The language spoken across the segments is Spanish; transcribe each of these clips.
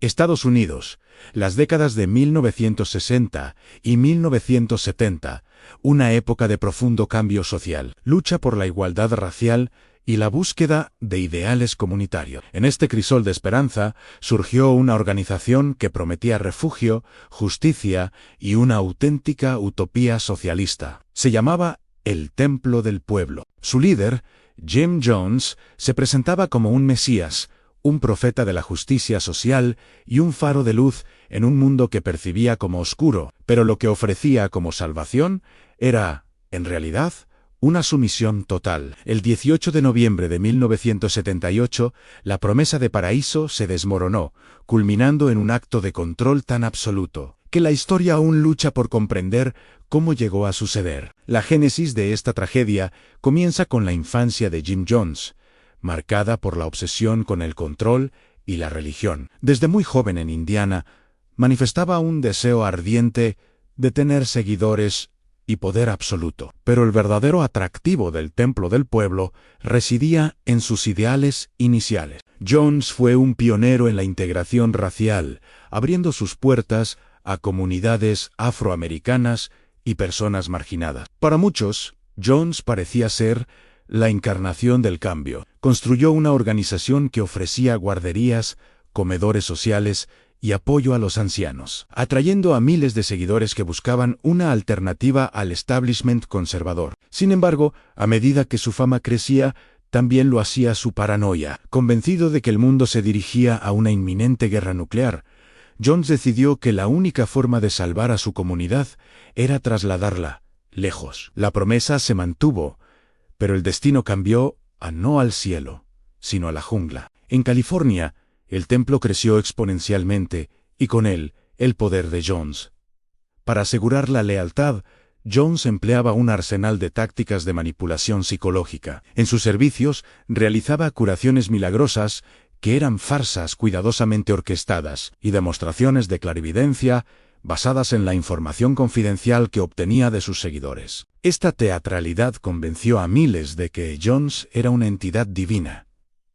Estados Unidos, las décadas de 1960 y 1970, una época de profundo cambio social, lucha por la igualdad racial y la búsqueda de ideales comunitarios. En este crisol de esperanza surgió una organización que prometía refugio, justicia y una auténtica utopía socialista. Se llamaba el Templo del Pueblo. Su líder, Jim Jones, se presentaba como un mesías, un profeta de la justicia social y un faro de luz en un mundo que percibía como oscuro, pero lo que ofrecía como salvación era, en realidad, una sumisión total. El 18 de noviembre de 1978, la promesa de paraíso se desmoronó, culminando en un acto de control tan absoluto, que la historia aún lucha por comprender cómo llegó a suceder. La génesis de esta tragedia comienza con la infancia de Jim Jones, marcada por la obsesión con el control y la religión. Desde muy joven en Indiana, manifestaba un deseo ardiente de tener seguidores y poder absoluto. Pero el verdadero atractivo del Templo del Pueblo residía en sus ideales iniciales. Jones fue un pionero en la integración racial, abriendo sus puertas a comunidades afroamericanas y personas marginadas. Para muchos, Jones parecía ser la encarnación del cambio. Construyó una organización que ofrecía guarderías, comedores sociales y apoyo a los ancianos, atrayendo a miles de seguidores que buscaban una alternativa al establishment conservador. Sin embargo, a medida que su fama crecía, también lo hacía su paranoia. Convencido de que el mundo se dirigía a una inminente guerra nuclear, Jones decidió que la única forma de salvar a su comunidad era trasladarla lejos. La promesa se mantuvo, pero el destino cambió no al cielo, sino a la jungla. En California, el templo creció exponencialmente y con él el poder de Jones. Para asegurar la lealtad, Jones empleaba un arsenal de tácticas de manipulación psicológica. En sus servicios realizaba curaciones milagrosas que eran farsas cuidadosamente orquestadas y demostraciones de clarividencia basadas en la información confidencial que obtenía de sus seguidores. Esta teatralidad convenció a miles de que Jones era una entidad divina.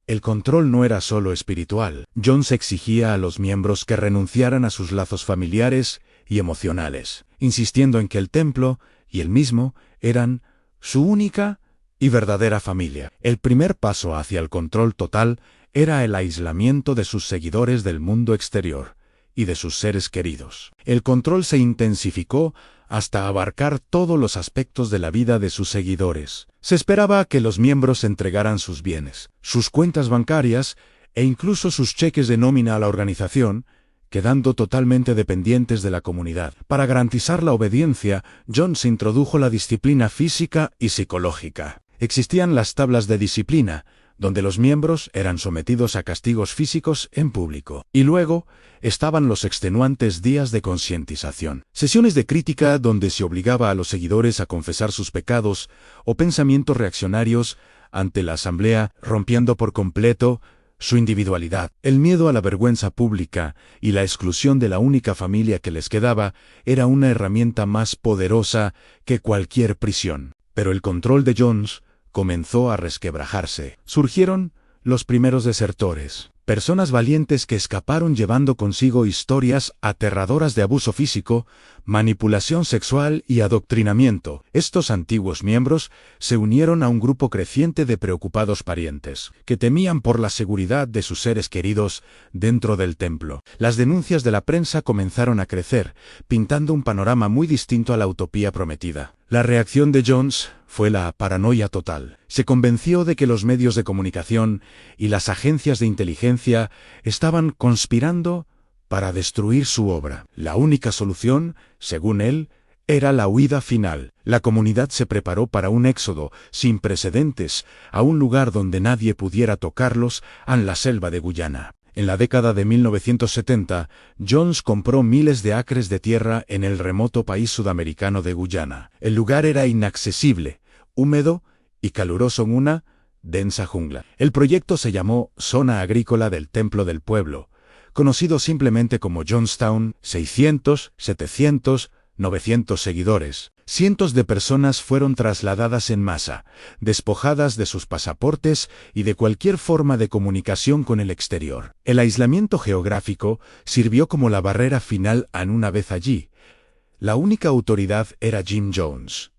El control no era solo espiritual. Jones exigía a los miembros que renunciaran a sus lazos familiares y emocionales, insistiendo en que el templo y él mismo eran su única y verdadera familia. El primer paso hacia el control total era el aislamiento de sus seguidores del mundo exterior y de sus seres queridos. El control se intensificó hasta abarcar todos los aspectos de la vida de sus seguidores. Se esperaba que los miembros entregaran sus bienes, sus cuentas bancarias e incluso sus cheques de nómina a la organización, quedando totalmente dependientes de la comunidad. Para garantizar la obediencia, Jones introdujo la disciplina física y psicológica. Existían las tablas de disciplina, donde los miembros eran sometidos a castigos físicos en público. Y luego estaban los extenuantes días de concientización. Sesiones de crítica donde se obligaba a los seguidores a confesar sus pecados o pensamientos reaccionarios ante la asamblea, rompiendo por completo su individualidad. El miedo a la vergüenza pública y la exclusión de la única familia que les quedaba era una herramienta más poderosa que cualquier prisión. Pero el control de Jones comenzó a resquebrajarse. Surgieron los primeros desertores, personas valientes que escaparon llevando consigo historias aterradoras de abuso físico, manipulación sexual y adoctrinamiento. Estos antiguos miembros se unieron a un grupo creciente de preocupados parientes, que temían por la seguridad de sus seres queridos dentro del templo. Las denuncias de la prensa comenzaron a crecer, pintando un panorama muy distinto a la utopía prometida. La reacción de Jones fue la paranoia total. Se convenció de que los medios de comunicación y las agencias de inteligencia estaban conspirando para destruir su obra. La única solución, según él, era la huida final. La comunidad se preparó para un éxodo sin precedentes a un lugar donde nadie pudiera tocarlos, en la selva de Guyana. En la década de 1970, Jones compró miles de acres de tierra en el remoto país sudamericano de Guyana. El lugar era inaccesible, húmedo y caluroso en una densa jungla. El proyecto se llamó Zona Agrícola del Templo del Pueblo, conocido simplemente como Jonestown. 600, 700, 900 seguidores. Cientos de personas fueron trasladadas en masa, despojadas de sus pasaportes y de cualquier forma de comunicación con el exterior. El aislamiento geográfico sirvió como la barrera final una vez allí. La única autoridad era Jim Jones.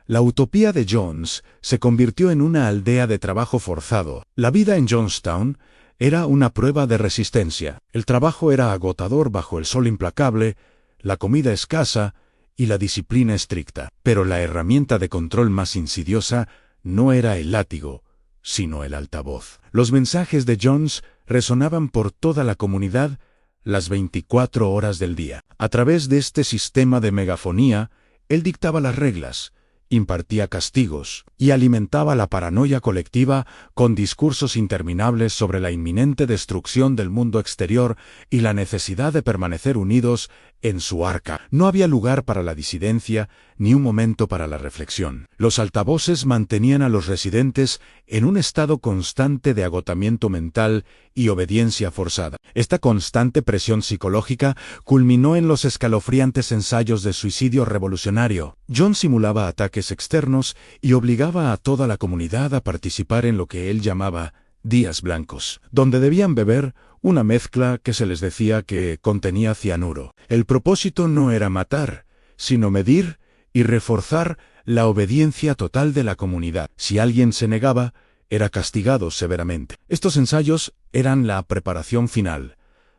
La utopía de Jones se convirtió en una aldea de trabajo forzado. La vida en Jonestown era una prueba de resistencia. El trabajo era agotador bajo el sol implacable, la comida escasa y la disciplina estricta. Pero la herramienta de control más insidiosa no era el látigo, sino el altavoz. Los mensajes de Jones resonaban por toda la comunidad las 24 horas del día. A través de este sistema de megafonía, él dictaba las reglas, impartía castigos y alimentaba la paranoia colectiva con discursos interminables sobre la inminente destrucción del mundo exterior y la necesidad de permanecer unidos en su arca. No había lugar para la disidencia ni un momento para la reflexión. Los altavoces mantenían a los residentes en un estado constante de agotamiento mental y obediencia forzada. Esta constante presión psicológica culminó en los escalofriantes ensayos de suicidio revolucionario. John simulaba ataques externos y obligaba a toda la comunidad a participar en lo que él llamaba días blancos, donde debían beber una mezcla que se les decía que contenía cianuro. El propósito no era matar, sino medir y reforzar la obediencia total de la comunidad. Si alguien se negaba, era castigado severamente. Estos ensayos eran la preparación final,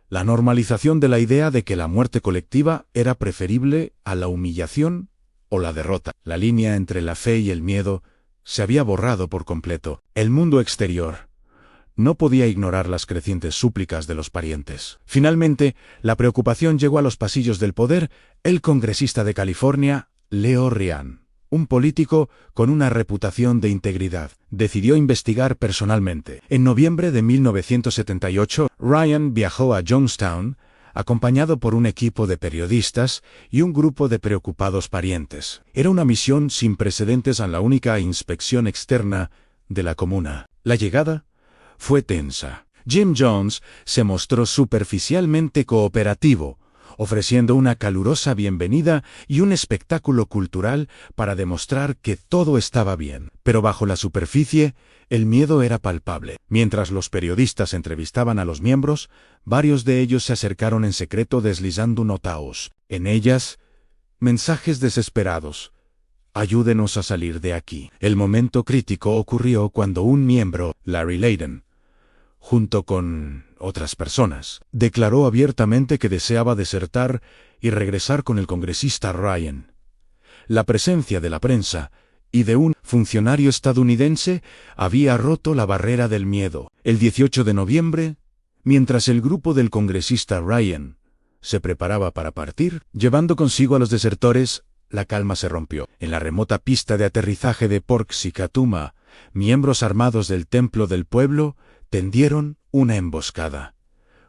la normalización de la idea de que la muerte colectiva era preferible a la humillación o la derrota. La línea entre la fe y el miedo se había borrado por completo. El mundo exterior no podía ignorar las crecientes súplicas de los parientes. Finalmente, la preocupación llegó a los pasillos del poder. El congresista de California, Leo Ryan, un político con una reputación de integridad, decidió investigar personalmente. En noviembre de 1978, Ryan viajó a Jonestown, acompañado por un equipo de periodistas y un grupo de preocupados parientes. Era una misión sin precedentes en la única inspección externa de la comuna. La llegada fue tensa. Jim Jones se mostró superficialmente cooperativo, ofreciendo una calurosa bienvenida y un espectáculo cultural para demostrar que todo estaba bien. Pero bajo la superficie, el miedo era palpable. Mientras los periodistas entrevistaban a los miembros, varios de ellos se acercaron en secreto deslizando notaos. En ellas, mensajes desesperados. Ayúdenos a salir de aquí. El momento crítico ocurrió cuando un miembro, Larry Layden, junto con otras personas, declaró abiertamente que deseaba desertar y regresar con el congresista Ryan. La presencia de la prensa y de un funcionario estadounidense había roto la barrera del miedo. El 18 de noviembre, mientras el grupo del congresista Ryan se preparaba para partir, llevando consigo a los desertores, la calma se rompió. En la remota pista de aterrizaje de Porksicatuma, miembros armados del templo del pueblo tendieron una emboscada.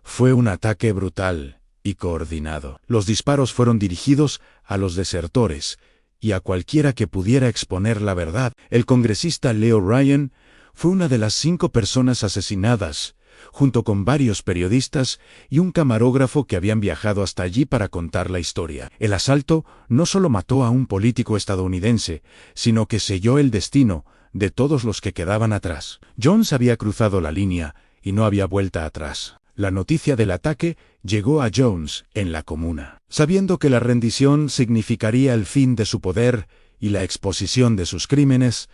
Fue un ataque brutal y coordinado. Los disparos fueron dirigidos a los desertores y a cualquiera que pudiera exponer la verdad. El congresista Leo Ryan fue una de las 5 personas asesinadas, junto con varios periodistas y un camarógrafo que habían viajado hasta allí para contar la historia. El asalto no solo mató a un político estadounidense, sino que selló el destino de todos los que quedaban atrás. Jones había cruzado la línea y no había vuelta atrás. La noticia del ataque llegó a Jones en la comuna. Sabiendo que la rendición significaría el fin de su poder y la exposición de sus crímenes,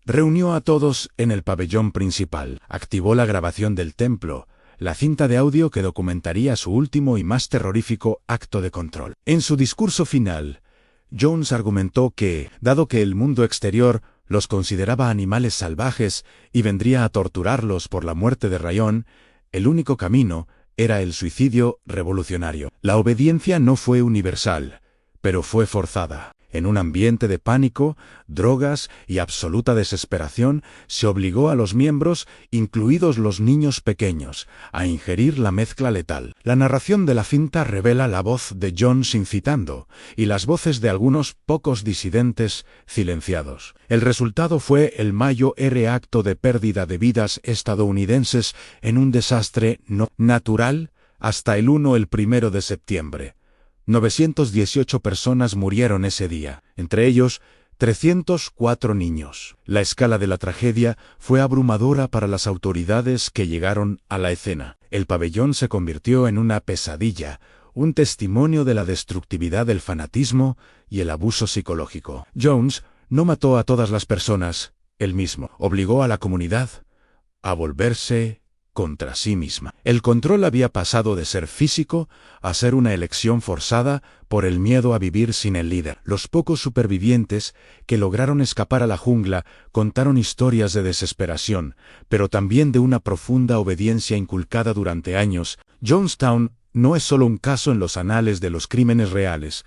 reunió a todos en el pabellón principal. Activó la grabación del templo, la cinta de audio que documentaría su último y más terrorífico acto de control. En su discurso final, Jones argumentó que, dado que el mundo exterior los consideraba animales salvajes y vendría a torturarlos por la muerte de Ryan, el único camino era el suicidio revolucionario. La obediencia no fue universal, pero fue forzada. En un ambiente de pánico, drogas y absoluta desesperación, se obligó a los miembros, incluidos los niños pequeños, a ingerir la mezcla letal. La narración de la cinta revela la voz de Jones incitando, y las voces de algunos pocos disidentes silenciados. El resultado fue el mayor acto de pérdida de vidas estadounidenses en un desastre no natural hasta el 1 de septiembre. 918 personas murieron ese día, entre ellos 304 niños. La escala de la tragedia fue abrumadora para las autoridades que llegaron a la escena. El pabellón se convirtió en una pesadilla, un testimonio de la destructividad del fanatismo y el abuso psicológico. Jones no mató a todas las personas, él mismo. Obligó a la comunidad a volverse contra sí misma. El control había pasado de ser físico a ser una elección forzada por el miedo a vivir sin el líder. Los pocos supervivientes que lograron escapar a la jungla contaron historias de desesperación, pero también de una profunda obediencia inculcada durante años. Jonestown no es solo un caso en los anales de los crímenes reales,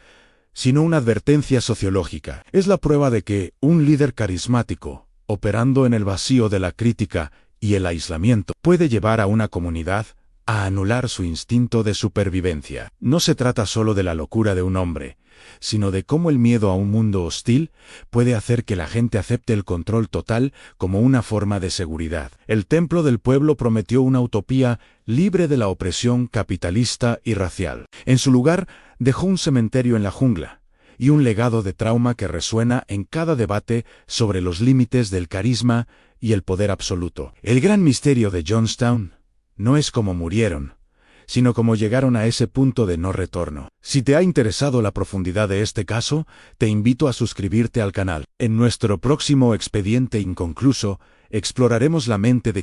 sino una advertencia sociológica. Es la prueba de que un líder carismático, operando en el vacío de la crítica y el aislamiento, puede llevar a una comunidad a anular su instinto de supervivencia. No se trata solo de la locura de un hombre, sino de cómo el miedo a un mundo hostil puede hacer que la gente acepte el control total como una forma de seguridad. El Templo del Pueblo prometió una utopía libre de la opresión capitalista y racial. En su lugar, dejó un cementerio en la jungla y un legado de trauma que resuena en cada debate sobre los límites del carisma y el poder absoluto. El gran misterio de Jonestown no es cómo murieron, sino cómo llegaron a ese punto de no retorno. Si te ha interesado la profundidad de este caso, te invito a suscribirte al canal. En nuestro próximo expediente inconcluso, exploraremos la mente de